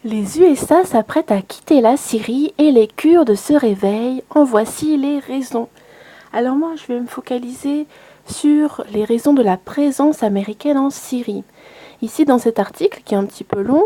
Les USA s'apprêtent à quitter la Syrie et les Kurdes se réveillent. En voici les raisons. Alors moi, je vais me focaliser sur les raisons de la présence américaine en Syrie. Ici, dans cet article, qui est un petit peu long,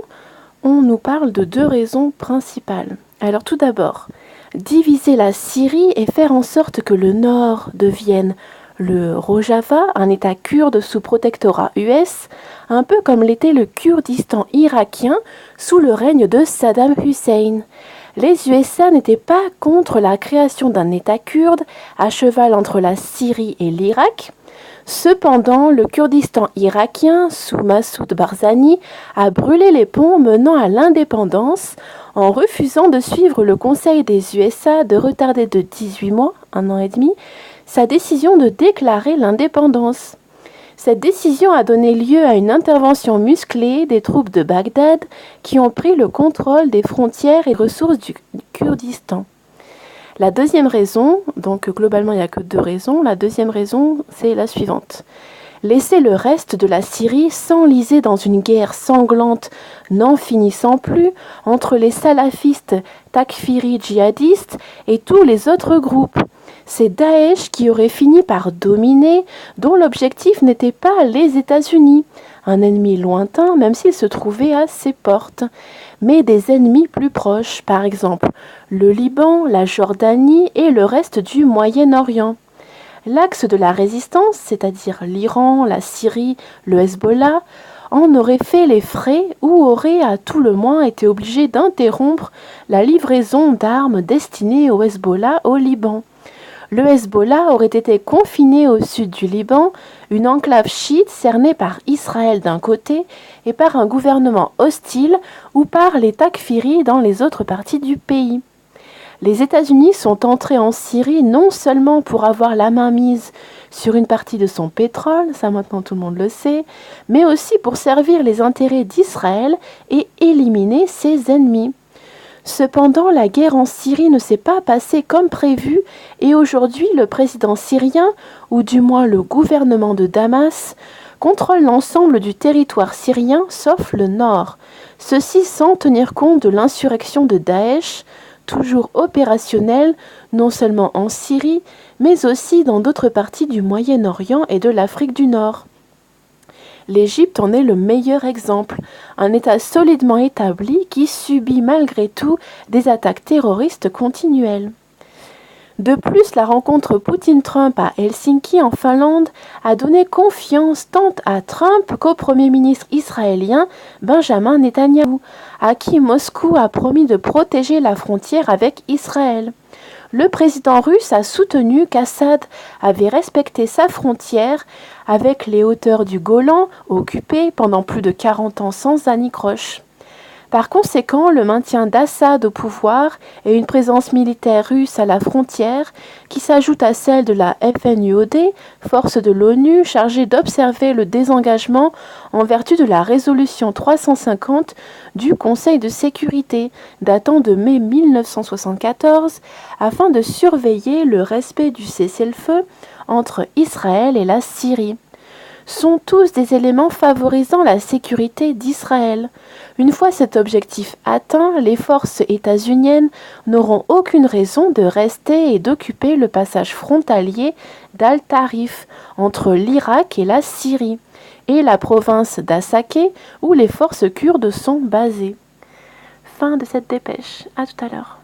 on nous parle de deux raisons principales. Alors tout d'abord, diviser la Syrie et faire en sorte que le nord devienne le Rojava, un État kurde sous protectorat US, un peu comme l'était le Kurdistan irakien sous le règne de Saddam Hussein. Les USA n'étaient pas contre la création d'un État kurde à cheval entre la Syrie et l'Irak. Cependant, le Kurdistan irakien, sous Massoud Barzani, a brûlé les ponts menant à l'indépendance en refusant de suivre le conseil des USA de retarder de 18 mois, 1 an et demi, sa décision de déclarer l'indépendance. Cette décision a donné lieu à une intervention musclée des troupes de Bagdad qui ont pris le contrôle des frontières et ressources du Kurdistan. La deuxième raison, donc globalement il n'y a que deux raisons, la deuxième raison c'est la suivante. Laisser le reste de la Syrie s'enliser dans une guerre sanglante n'en finissant plus entre les salafistes takfiri djihadistes et tous les autres groupes. C'est Daesh qui aurait fini par dominer, dont l'objectif n'était pas les États-Unis, un ennemi lointain même s'il se trouvait à ses portes, mais des ennemis plus proches, par exemple le Liban, la Jordanie et le reste du Moyen-Orient. L'axe de la résistance, c'est-à-dire l'Iran, la Syrie, le Hezbollah, en aurait fait les frais ou aurait à tout le moins été obligé d'interrompre la livraison d'armes destinées au Hezbollah au Liban. Le Hezbollah aurait été confiné au sud du Liban, une enclave chiite cernée par Israël d'un côté et par un gouvernement hostile ou par les takfiris dans les autres parties du pays. Les États-Unis sont entrés en Syrie non seulement pour avoir la main mise sur une partie de son pétrole, ça maintenant tout le monde le sait, mais aussi pour servir les intérêts d'Israël et éliminer ses ennemis. Cependant, la guerre en Syrie ne s'est pas passée comme prévu et aujourd'hui le président syrien, ou du moins le gouvernement de Damas, contrôle l'ensemble du territoire syrien sauf le nord, ceci sans tenir compte de l'insurrection de Daesh, toujours opérationnelle non seulement en Syrie, mais aussi dans d'autres parties du Moyen-Orient et de l'Afrique du Nord. L'Égypte en est le meilleur exemple, un État solidement établi qui subit malgré tout des attaques terroristes continuelles. De plus, la rencontre Poutine-Trump à Helsinki en Finlande a donné confiance tant à Trump qu'au Premier ministre israélien Benjamin Netanyahou, à qui Moscou a promis de protéger la frontière avec Israël. Le président russe a soutenu qu'Assad avait respecté sa frontière avec les hauteurs du Golan occupées pendant plus de 40 ans sans anicroche. Par conséquent, le maintien d'Assad au pouvoir et une présence militaire russe à la frontière, qui s'ajoute à celle de la FNUOD, force de l'ONU chargée d'observer le désengagement en vertu de la résolution 350 du Conseil de sécurité, datant de mai 1974, afin de surveiller le respect du cessez-le-feu entre Israël et la Syrie, sont tous des éléments favorisant la sécurité d'Israël. Une fois cet objectif atteint, les forces états-uniennes n'auront aucune raison de rester et d'occuper le passage frontalier d'Al-Tarif entre l'Irak et la Syrie, et la province d'Assaké où les forces kurdes sont basées. Fin de cette dépêche. À tout à l'heure.